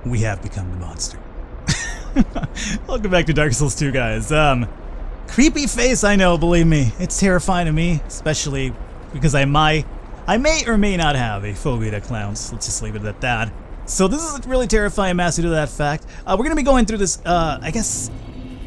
we have become the monster. Welcome back to Dark Souls 2, guys. Creepy face, I know, believe me. It's terrifying to me, especially because I may or may not have a phobia to clowns. Let's just leave it at that. So this is a really terrifying mess due to that fact. We're gonna be going through this, I guess,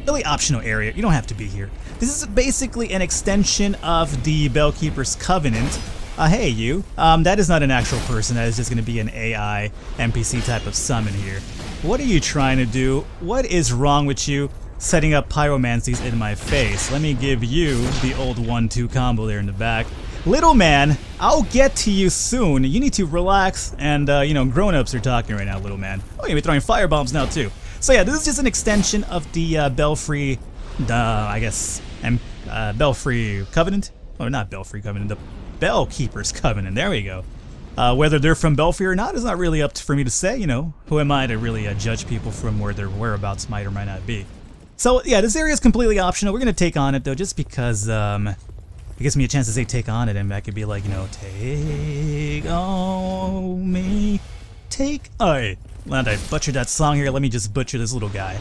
really optional area. You don't have to be here. This is basically an extension of the Bellkeeper's Covenant. Hey, you. That is not an actual person. That is just gonna be an AI NPC type of summon here. What are you trying to do? What is wrong with you setting up pyromancies in my face? Let me give you the old 1-2 combo there in the back. Little man, I'll get to you soon. You need to relax and, you know, grown-ups are talking right now, little man. Oh, you're throwing firebombs now, too. So yeah, this is just an extension of the Belfry, I guess, Belfry Covenant? Oh, not Belfry Covenant, the Bellkeeper's Covenant. There we go. Whether they're from Belfry or not is not really up for me to say, you know. Who am I to really judge people from where their whereabouts might or might not be? So yeah, this area is completely optional. We're going to take on it, though, just because it gives me a chance to say take on it, and I could be like, you know, take on me, take... Alright, glad I butchered that song here. Let me just butcher this little guy.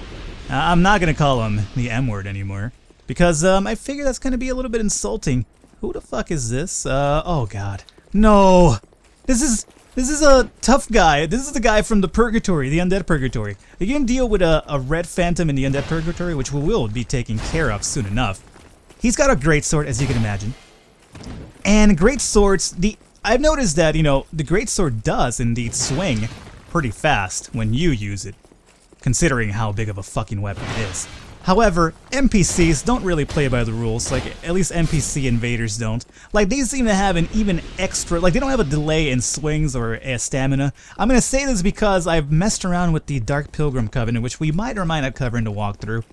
I'm not going to call him the M-word anymore, because I figure that's going to be a little bit insulting. Who the fuck is this? Oh god. No! This is a tough guy. This is the guy from the Purgatory, the Undead Purgatory. You can deal with a red phantom in the Undead Purgatory, which we will be taking care of soon enough. He's got a great sword, as you can imagine. And great swords, I've noticed that, you know, the great sword does indeed swing pretty fast when you use it, considering how big of a fucking weapon it is. However, NPCs don't really play by the rules, like, at least NPC invaders don't. Like, they seem to have an even extra, like, they don't have a delay in swings or stamina. I'm gonna say this because I've messed around with the Dark Pilgrim Covenant, which we might or might not cover in the walkthrough.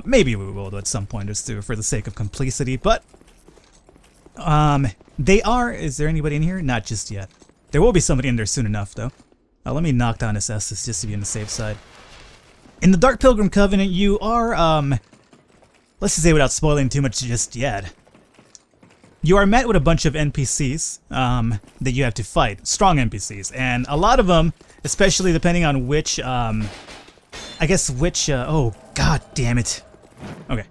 Maybe we will at some point, just for the sake of complicity, but... they are... Is there anybody in here? Not just yet. There will be somebody in there soon enough, though. Let me knock down this Estus just to be on the safe side. In the Dark Pilgrim Covenant, you are, let's just say without spoiling too much just yet, you are met with a bunch of NPCs, that you have to fight. Strong NPCs. And a lot of them, especially depending on which, I guess which, oh, god damn it. Okay.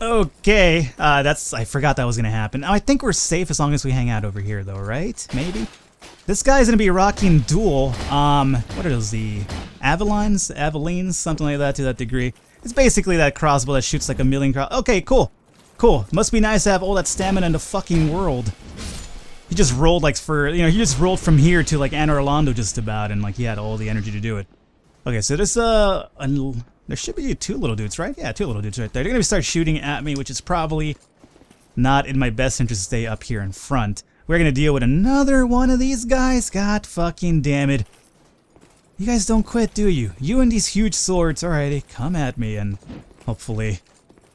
Okay, I forgot that was gonna happen. Now, I think we're safe as long as we hang out over here, though, right? Maybe? This guy's gonna be rocking dual, what are those, the Avalines? Something like that to that degree. It's basically that crossbow that shoots like a million Okay, cool. Cool. Must be nice to have all that stamina in the fucking world. He just rolled like he just rolled from here to like Anor Londo just about, and like he had all the energy to do it. Okay, so there's, there should be two little dudes, right? Yeah, two little dudes right there. They're gonna start shooting at me, which is probably not in my best interest to stay up here in front. We're gonna deal with another one of these guys. God fucking damn it. You guys don't quit, do you? You and these huge swords. Alrighty, come at me, and hopefully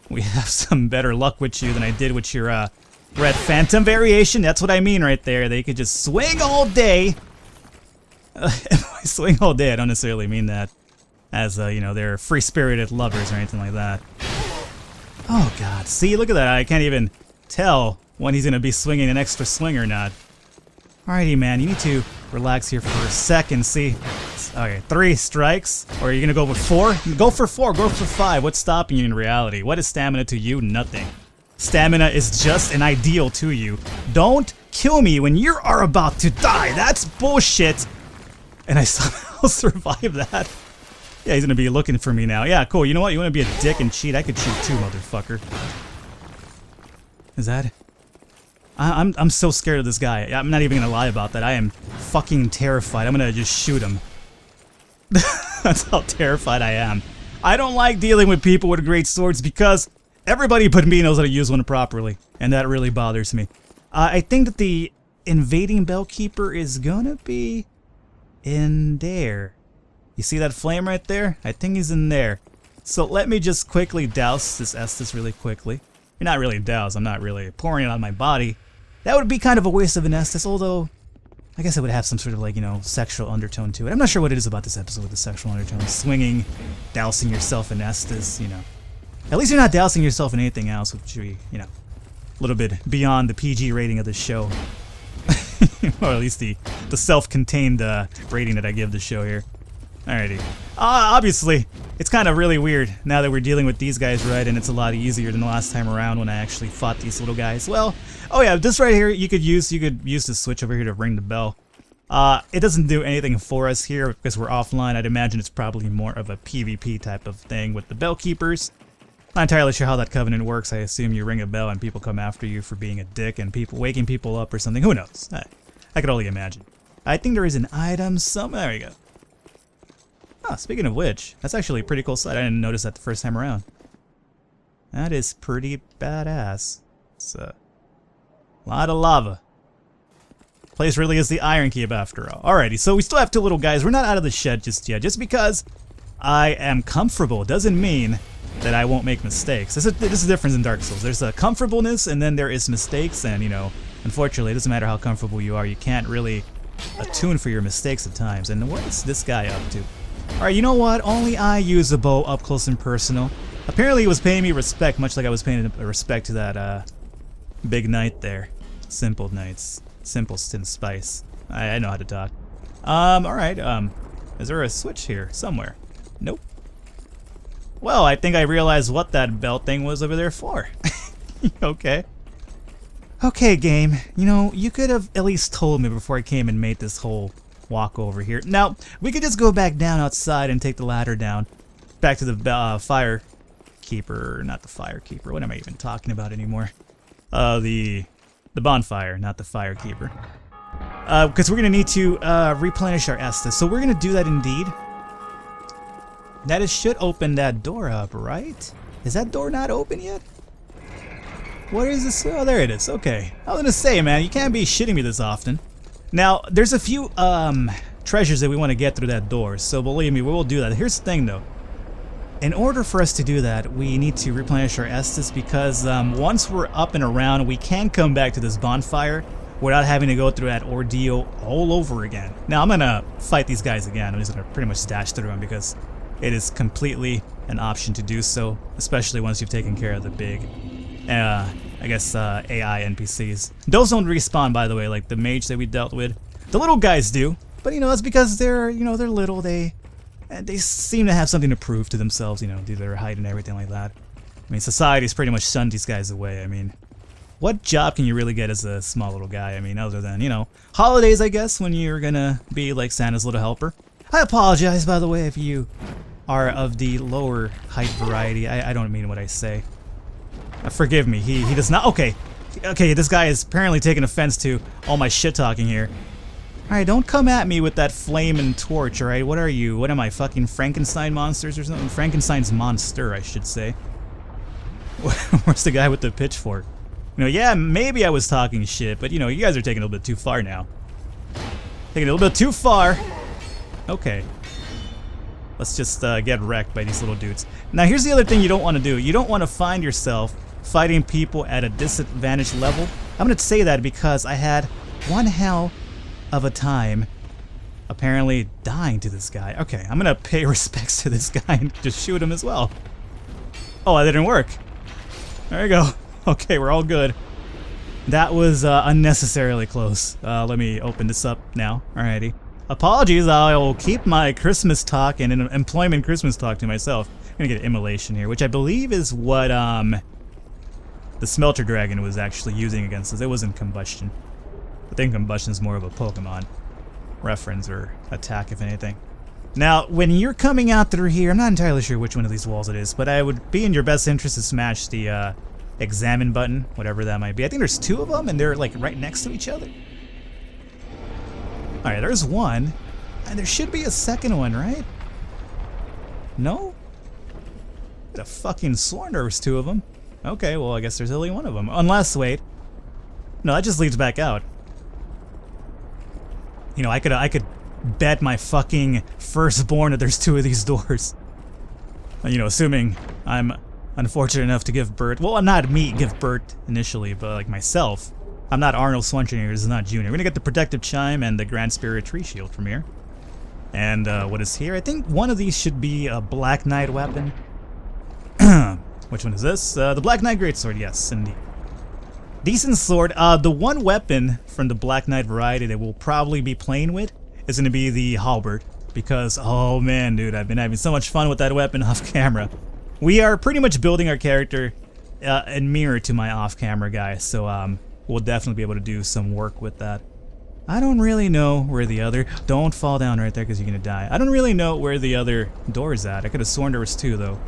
we have some better luck with you than I did with your Red Phantom variation. That's what I mean right there. They could just swing all day. If I swing all day, I don't necessarily mean that as, you know, they're free-spirited lovers or anything like that. Oh god, see, look at that. I can't even tell when he's gonna be swinging an extra swing or not. Alrighty, man, you need to relax here for a second. See, okay, 3 strikes, or are you gonna go with 4? Go for 4, go for 5. What's stopping you in reality? What is stamina to you? Nothing. Stamina is just an ideal to you. Don't kill me when you are about to die. That's bullshit. And I somehow survived that. Yeah, he's gonna be looking for me now. Yeah, cool. You know what? You wanna be a dick and cheat? I could cheat too, motherfucker. Is that? I'm so scared of this guy. I'm not even gonna lie about that. I am fucking terrified. I'm gonna just shoot him. That's how terrified I am. I don't like dealing with people with great swords because everybody but me knows how to use one properly, and that really bothers me. I think that the invading Bellkeeper is gonna be in there. You see that flame right there? I think he's in there. So let me just quickly douse this Estus really quickly. You're not really douse, I'm not really pouring it on my body. That would be kind of a waste of an Estus, although I guess it would have some sort of, like, you know, sexual undertone to it. I'm not sure what it is about this episode with the sexual undertone. Swinging, dousing yourself in Estus, you know. At least you're not dousing yourself in anything else, which would be, you know, a little bit beyond the PG rating of this show. Or at least the self-contained rating that I give the show here. Alrighty. Obviously, it's kind of really weird now that we're dealing with these guys, right? And it's a lot easier than the last time around when I actually fought these little guys. Well, oh yeah, this right here, you could use this switch over here to ring the bell. It doesn't do anything for us here because we're offline. I'd imagine it's probably more of a PvP type of thing with the bell keepers. Not entirely sure how that covenant works. I assume you ring a bell and people come after you for being a dick and waking people up or something. Who knows? I could only imagine. I think there is an item somewhere. There we go. Oh, speaking of which, that's actually a pretty cool sight. I didn't notice that the first time around. That is pretty badass. It's a lot of lava. Place really is the Iron Keep after all. Alrighty, so we still have two little guys. We're not out of the shed just yet. Just because I am comfortable doesn't mean that I won't make mistakes. This is the difference in Dark Souls. There's a comfortableness and then there is mistakes, and you know, unfortunately it doesn't matter how comfortable you are, you can't really attune for your mistakes at times. And what is this guy up to? Alright, you know what? Only I use a bow up close and personal. Apparently he was paying me respect, much like I was paying respect to that big knight there. Simple knights. Simpleton Spice. I know how to talk. Alright, is there a switch here somewhere? Nope. Well, I think I realized what that bell thing was over there for. Okay. Okay, game. You know, you could have at least told me before I came and made this whole walk over here. Now, we could just go back down outside and take the ladder down. Back to the fire keeper. Not the fire keeper. What am I even talking about anymore? The bonfire, not the fire keeper. Because we're going to need to replenish our Estus. So we're going to do that indeed. That should open that door up, right? Is that door not open yet? What is this? Oh, there it is. Okay. I was going to say, man, you can't be shitting me this often. Now, there's a few treasures that we want to get through that door. So believe me, we will do that. Here's the thing, though. In order for us to do that, we need to replenish our Estus because once we're up and around, we can come back to this bonfire without having to go through that ordeal all over again. Now, I'm going to fight these guys again. I'm just going to pretty much dash through them because it is completely an option to do so, especially once you've taken care of the big, I guess, AI NPCs. Those don't respawn, by the way, like the mage that we dealt with. The little guys do, but you know, that's because they're, you know, they're little, they seem to have something to prove to themselves, you know, due to their height and everything like that. I mean, society's pretty much shunned these guys away. I mean, what job can you really get as a small little guy? I mean, other than, you know, holidays, I guess, when you're gonna be like Santa's little helper. I apologize, by the way, if you are of the lower height variety. I don't mean what I say. Forgive me, he does not. Okay, this guy is apparently taking offense to all my shit talking here. Alright, don't come at me with that flame and torch, alright? What are you? What am I, fucking Frankenstein monsters or something? Frankenstein's monster, I should say. Where's the guy with the pitchfork? You know, yeah, maybe I was talking shit, but you know, you guys are taking it a little bit too far now. Taking it a little bit too far. Okay. Let's just get wrecked by these little dudes. Now, here's the other thing you don't want to do. You don't want to find yourself fighting people at a disadvantaged level. I'm going to say that because I had one hell of a time apparently dying to this guy. Okay, I'm going to pay respects to this guy and just shoot him as well. Oh, that didn't work. There you go. Okay, we're all good. That was unnecessarily close. Let me open this up now. Alrighty. Apologies, I will keep my Christmas talk and employment Christmas talk to myself. I'm gonna get immolation here, which I believe is what the Smelter Dragon was actually using against us. It wasn't combustion. I think combustion is more of a Pokemon reference or attack, if anything. Now, when you're coming out through here, I'm not entirely sure which one of these walls it is, but I would be in your best interest to smash the examine button, whatever that might be. I think there's two of them, and they're like right next to each other. Alright, there's one. And there should be a second one, right? No? I'd fucking sworn there was two of them. Okay, well, I guess there's only one of them. Unless, wait. No, that just leads back out. You know, I could bet my fucking firstborn that there's two of these doors. You know, assuming I'm unfortunate enough to give birth. Well, not me give birth initially, but like myself. I'm not Arnold Schwarzenegger, this is not Junior. We're gonna get the Protective Chime and the Grand Spirit Tree Shield from here. And what is here? I think one of these should be a Black Knight weapon. Which one is this? The Black Knight Greatsword, yes, indeed. Decent sword. The one weapon from the Black Knight variety that we'll probably be playing with is going to be the halberd. Because, oh man, dude, I've been having so much fun with that weapon off camera. We are pretty much building our character in mirror to my off-camera guy, so we'll definitely be able to do some work with that. I don't really know where the other... Don't fall down right there because you're going to die. I don't really know where the other door is at. I could have sworn there was two, though.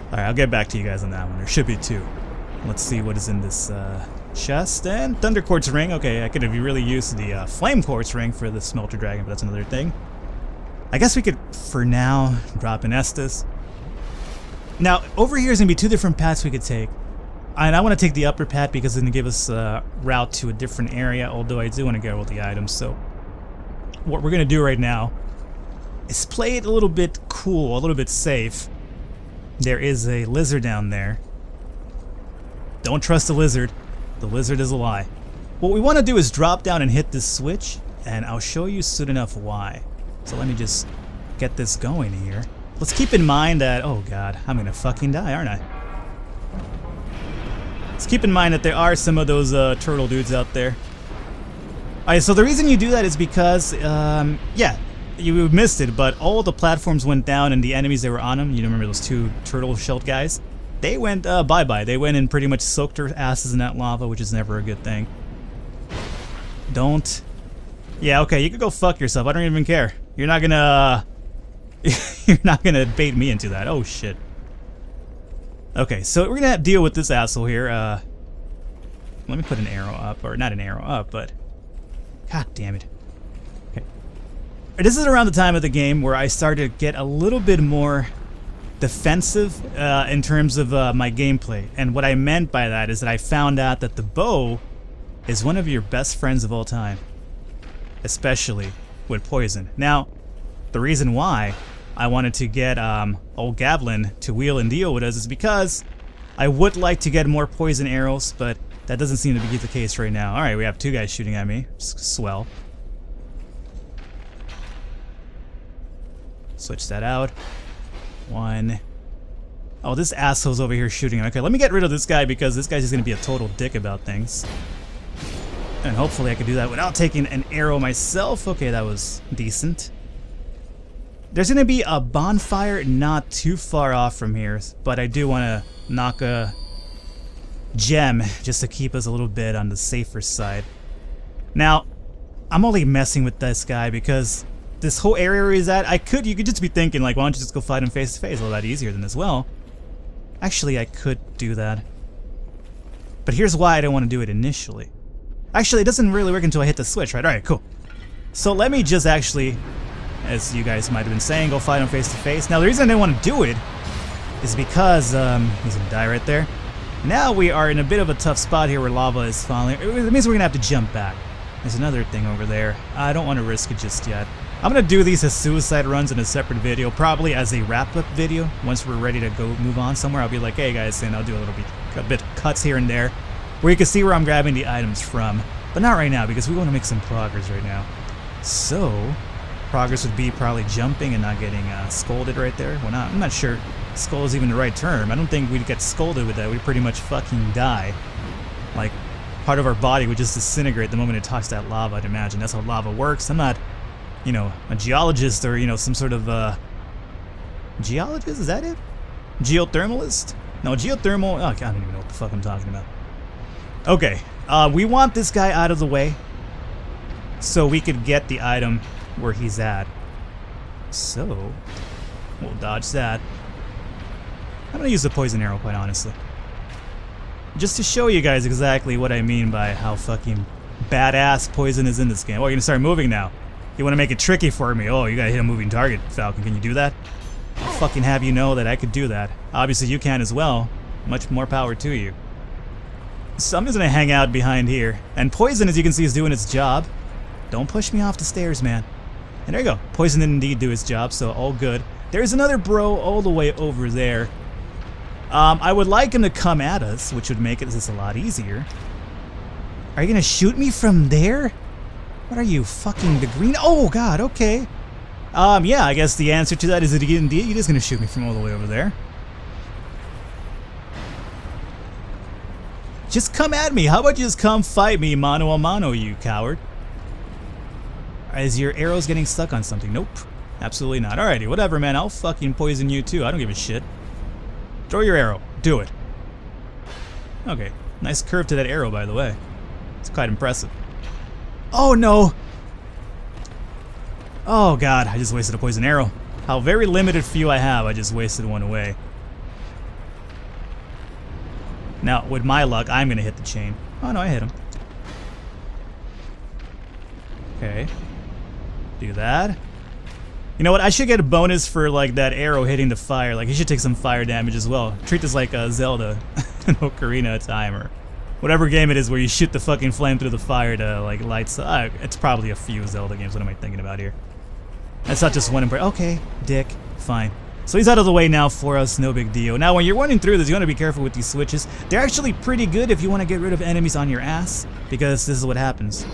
Alright, I'll get back to you guys on that one. There should be two. Let's see what is in this chest. And Thunder Quartz Ring. Okay, I could have really used the Flame Quartz Ring for the Smelter Dragon, but that's another thing. I guess we could, for now, drop an Estus. Now, over here is going to be two different paths we could take. And I want to take the upper path because it's going to give us a route to a different area, although I do want to get all the items. So, what we're going to do right now is play it a little bit cool, a little bit safe. There is a lizard down there. Don't trust the lizard. The lizard is a lie. What we want to do is drop down and hit this switch, and I'll show you soon enough why. So let me just get this going here. Let's keep in mind that... Oh god, I'm going to fucking die, aren't I? Let's keep in mind that there are some of those turtle dudes out there. Alright, so the reason you do that is because, yeah, you missed it, but all the platforms went down and the enemies that were on them, you remember those two turtle-shelled guys? They went bye-bye. They went and pretty much soaked their asses in that lava, which is never a good thing. Don't... Yeah, okay, you could go fuck yourself. I don't even care. You're not gonna... You're not gonna bait me into that. Oh, shit. Okay, so we're gonna have to deal with this asshole here. Let me put an arrow up, or not an arrow up, but god damn it. Okay, this is around the time of the game where I started to get a little bit more defensive in terms of my gameplay, and what I meant by that is that I found out that the bow is one of your best friends of all time, especially with poison. Now, the reason why I wanted to get old Gavlin to wheel and deal with us is because I would like to get more poison arrows, but that doesn't seem to be the case right now. Alright, we have two guys shooting at me. Swell. Switch that out. One. Oh, this asshole's over here shooting. Okay, let me get rid of this guy because this guy's just going to be a total dick about things. And hopefully I can do that without taking an arrow myself. Okay, that was decent. There's going to be a bonfire not too far off from here, but I do want to knock a gem just to keep us a little bit on the safer side. Now, I'm only messing with this guy because this whole area where he's at, you could just be thinking, like, why don't you just go fight him face to face? A lot easier than this. Well, actually, I could do that. But here's why I don't want to do it initially. Actually, it doesn't really work until I hit the switch, right? Alright, cool. So let me just actually... As you guys might have been saying, go fight him face to face. Now, the reason I didn't want to do it is because he's gonna die right there. Now we are in a bit of a tough spot here where lava is falling. It means we're gonna have to jump back. There's another thing over there. I don't want to risk it just yet. I'm gonna do these as suicide runs in a separate video, probably as a wrap-up video. Once we're ready to go move on somewhere, I'll be like, hey guys, and I'll do a bit of cuts here and there, where you can see where I'm grabbing the items from. But not right now, because we want to make some progress right now. So... progress would be probably jumping and not getting scolded right there. Well, I'm not sure scold is even the right term. I don't think we'd get scolded with that. We'd pretty much fucking die. Like, part of our body would just disintegrate the moment it touched that lava, I'd imagine. That's how lava works. I'm not, you know, a geologist or, you know, some sort of, geologist? Is that it? Geothermalist? No, geothermal... Oh, I don't even know what the fuck I'm talking about. Okay, we want this guy out of the way so we could get the item where he's at. So, we'll dodge that. I'm gonna use the poison arrow, quite honestly. Just to show you guys exactly what I mean by how fucking badass poison is in this game. Oh, you're gonna start moving now. You wanna make it tricky for me. Oh, you gotta hit a moving target, Falcon. Can you do that? I'll fucking have you know that I could do that. Obviously you can as well. Much more power to you. So I'm just gonna hang out behind here. And poison, as you can see, is doing its job. Don't push me off the stairs, man. And there you go. Poison did indeed do its job, so all good. There's another bro all the way over there. I would like him to come at us, which would make this a lot easier. Are you gonna shoot me from there? What are you, fucking the green? Oh god, okay. Yeah, I guess the answer to that is that indeed he is gonna shoot me from all the way over there. Just come at me. How about you just come fight me mano a mano, you coward? Is your arrows getting stuck on something? Nope. Absolutely not. Alrighty, whatever, man. I'll fucking poison you too. I don't give a shit. Throw your arrow. Do it. Okay. Nice curve to that arrow, by the way. It's quite impressive. Oh, no. Oh, God. I just wasted a poison arrow. How very limited few I have. I just wasted one away. Now, with my luck, I'm going to hit the chain. Oh, no, I hit him. Okay. Do that. You know what? I should get a bonus for, like, that arrow hitting the fire. Like, he should take some fire damage as well. Treat this like a Zelda. An Ocarina of Time, or whatever game it is where you shoot the fucking flame through the fire to, like, lights. It's probably a few Zelda games. What am I thinking about here? That's not just one. Okay, dick. Fine. So he's out of the way now for us, no big deal. Now when you're running through this, you want to be careful with these switches. They're actually pretty good if you want to get rid of enemies on your ass, because this is what happens.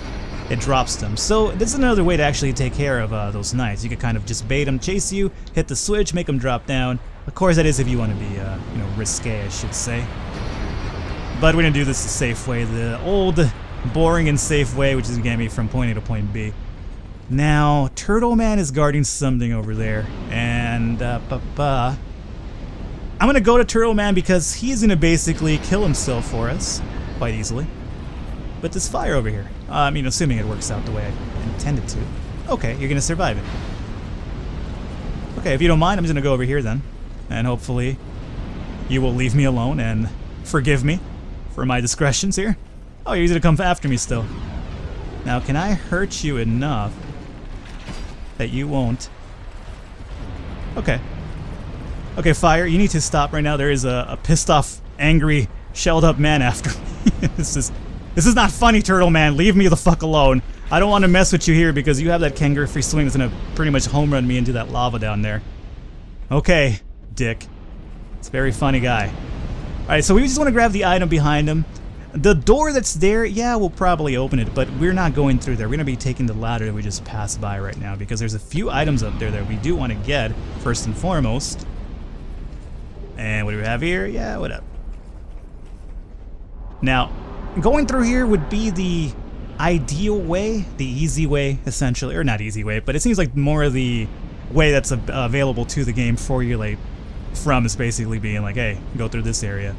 It drops them. So this is another way to actually take care of those knights. You could kind of just bait them, chase you, hit the switch, make them drop down. Of course that is if you want to be, you know, risque, I should say. But we're going to do this the safe way, the old, boring and safe way, which is going to get me from point A to point B. Now, Turtle Man is guarding something over there, and I'm gonna go to Turtle Man because he's gonna basically kill himself for us quite easily. But this fire over here, I mean, assuming it works out the way I intended to. Okay, you're gonna survive it. Okay, if you don't mind, I'm just gonna go over here then, and hopefully you will leave me alone and forgive me for my discretions here. Oh, you're gonna come after me still. Now, can I hurt you enough that you won't? Okay. Okay, fire, you need to stop right now. There is a pissed off, angry, shelled up man after me. This is not funny, Turtle Man. Leave me the fuck alone. I don't want to mess with you here because you have that kangaroo free swing that's gonna pretty much home run me into that lava down there. Okay, dick. It's a very funny guy. Alright, so we just want to grab the item behind him. The door that's there, yeah, we'll probably open it, but we're not going through there. We're going to be taking the ladder that we just passed by right now because there's a few items up there that we do want to get, first and foremost. And what do we have here? Yeah, what up? Now, going through here would be the ideal way, the easy way, essentially. Or not easy way, but it seems like more of the way that's available to the game for you, like, from is basically being like, hey, go through this area.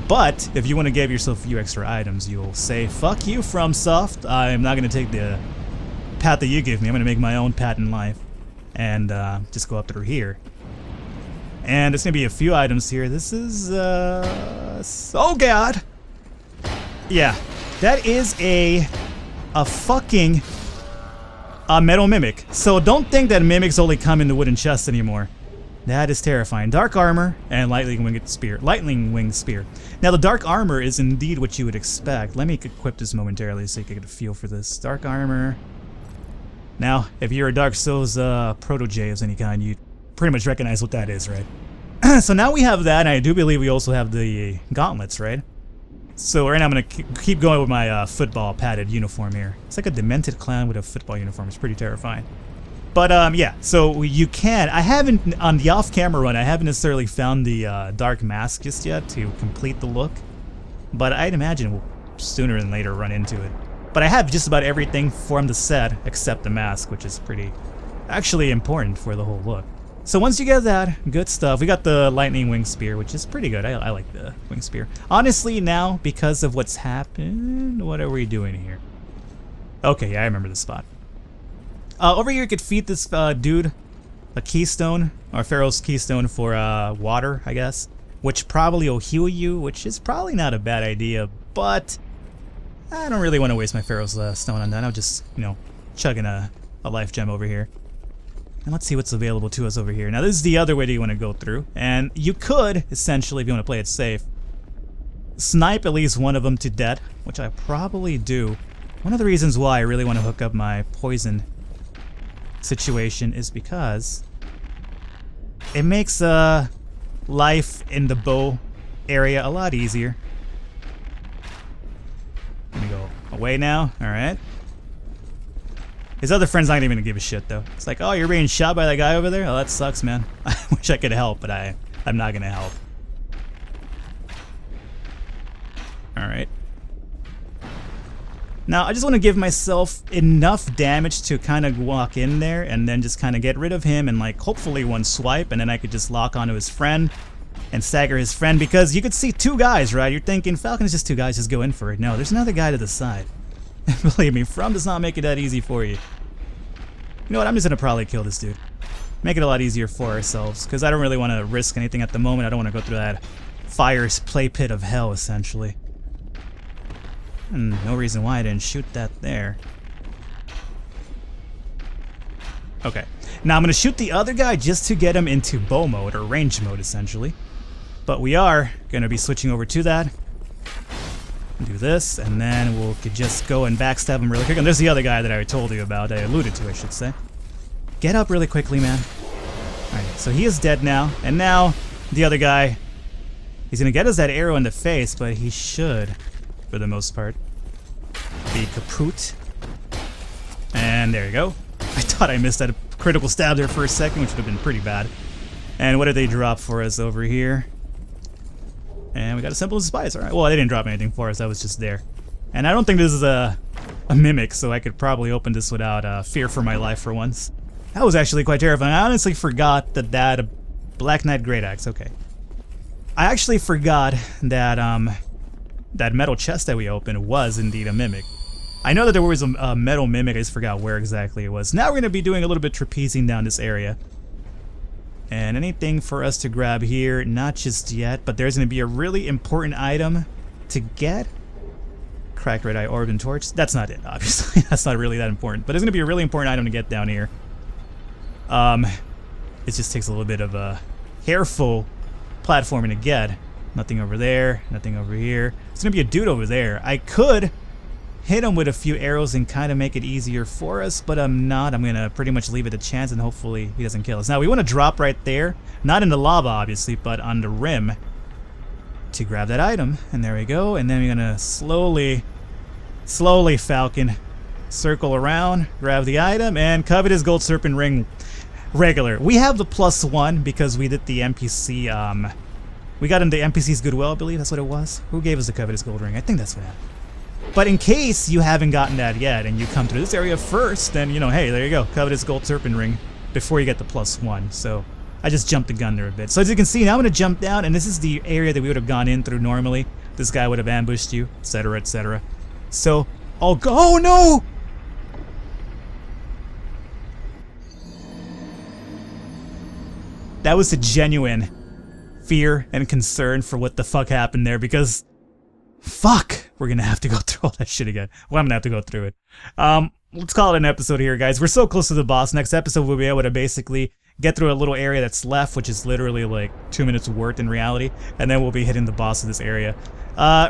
But if you want to give yourself a few extra items, you'll say, fuck you, FromSoft. I'm not going to take the path that you give me. I'm going to make my own path in life. And just go up through here. And there's going to be a few items here. This is, oh god! Yeah, that is a fucking metal mimic. So don't think that mimics only come in the wooden chest anymore. That is terrifying. Dark armor and lightning winged spear. Lightning winged spear. Now the dark armor is indeed what you would expect. Let me equip this momentarily so you can get a feel for this. Dark armor. Now, if you're a Dark Souls protege of any kind, you pretty much recognize what that is, right? So now we have that, and I do believe we also have the gauntlets, right? So right now I'm gonna keep going with my football padded uniform here. It's like a demented clown with a football uniform. It's pretty terrifying. But yeah, so you can. I haven't, on the off-camera run, I haven't necessarily found the dark mask just yet to complete the look. But I'd imagine we'll sooner than later run into it. But I have just about everything from the set except the mask, which is pretty actually important for the whole look. So once you get that, good stuff. We got the lightning wing spear, which is pretty good. I like the wing spear. Honestly, now, because of what's happened, what are we doing here? Okay, yeah, I remember the spot. Over here you could feed this dude a keystone, or Pharaoh's keystone for water, I guess. Which probably will heal you, which is probably not a bad idea, but I don't really want to waste my Pharaoh's stone on that. I'll just, you know, chugging a life gem over here. And let's see what's available to us over here. Now this is the other way that you want to go through. And you could, essentially, if you want to play it safe, snipe at least one of them to death, which I probably do. One of the reasons why I really want to hook up my poison situation is because it makes life in the bow area a lot easier. Let me go away now. Alright. His other friend's not even gonna give a shit though. It's like, oh, you're being shot by that guy over there? Oh, that sucks, man. I wish I could help, but I'm not gonna help. Alright. Now, I just want to give myself enough damage to kind of walk in there and then just kind of get rid of him and, like, hopefully one swipe, and then I could just lock onto his friend and stagger his friend, because you could see two guys, right? You're thinking, Falcon is just two guys, just go in for it. No, there's another guy to the side. Believe me, From does not make it that easy for you. You know what? I'm just going to probably kill this dude. Make it a lot easier for ourselves, because I don't really want to risk anything at the moment. I don't want to go through that fire's play pit of hell, essentially. No reason why I didn't shoot that there. Okay. Now I'm going to shoot the other guy just to get him into bow mode, or range mode, essentially. But we are going to be switching over to that. Do this, and then we'll could just go and backstab him really quick. And there's the other guy that I told you about, I alluded to, I should say. Get up really quickly, man. Alright, so he is dead now. And now, the other guy, he's going to get us that arrow in the face, but he should, for the most part, be kaput. And there you go. I thought I missed that critical stab there for a second, which would have been pretty bad. And what did they drop for us over here? And we got a simple as spice, alright. Well, they didn't drop anything for us, that was just there. And I don't think this is a mimic, so I could probably open this without fear for my life for once. That was actually quite terrifying. I honestly forgot that Black Knight Great Axe, okay. I actually forgot that that metal chest that we opened was indeed a mimic. I know that there was a metal mimic, I just forgot where exactly it was. Now we're going to be doing a little bit trapezing down this area. And anything for us to grab here, not just yet, but there's going to be a really important item to get. Cracked red eye orb and torch. That's not it, obviously. That's not really that important. But it's going to be a really important item to get down here. It just takes a little bit of a careful platforming to get. Nothing over there, nothing over here. There's going to be a dude over there. I could hit him with a few arrows and kind of make it easier for us, but I'm not. I'm going to pretty much leave it a chance, and hopefully he doesn't kill us. Now, we want to drop right there. Not in the lava, obviously, but on the rim to grab that item. And there we go. And then we're going to slowly, Falcon, circle around, grab the item, and covetous gold serpent ring regular. We have the +1 because we did the NPC, we got in the NPC's goodwill, I believe that's what it was. Who gave us the covetous gold ring? I think that's what happened. But in case you haven't gotten that yet and you come through this area first, then, you know, hey, there you go. Covetous gold serpent ring before you get the +1. So I just jumped the gun there a bit. So as you can see, now I'm going to jump down, and this is the area that we would have gone in through normally. This guy would have ambushed you, etc., etc. So I'll go. Oh, no! That was a genuine fear and concern for what the fuck happened there, because fuck, we're gonna have to go through all that shit again. Well, I'm gonna have to go through it. Let's call it an episode here, guys. We're so close to the boss. Next episode, we'll be able to basically get through a little area that's left, which is literally like 2 minutes worth in reality, and then we'll be hitting the boss of this area.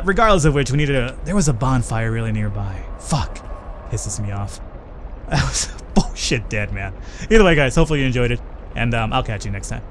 Regardless of which, we needed a... There was a bonfire really nearby. Fuck. Pisses me off. That was bullshit dead, man. Either way, guys, hopefully you enjoyed it, and I'll catch you next time.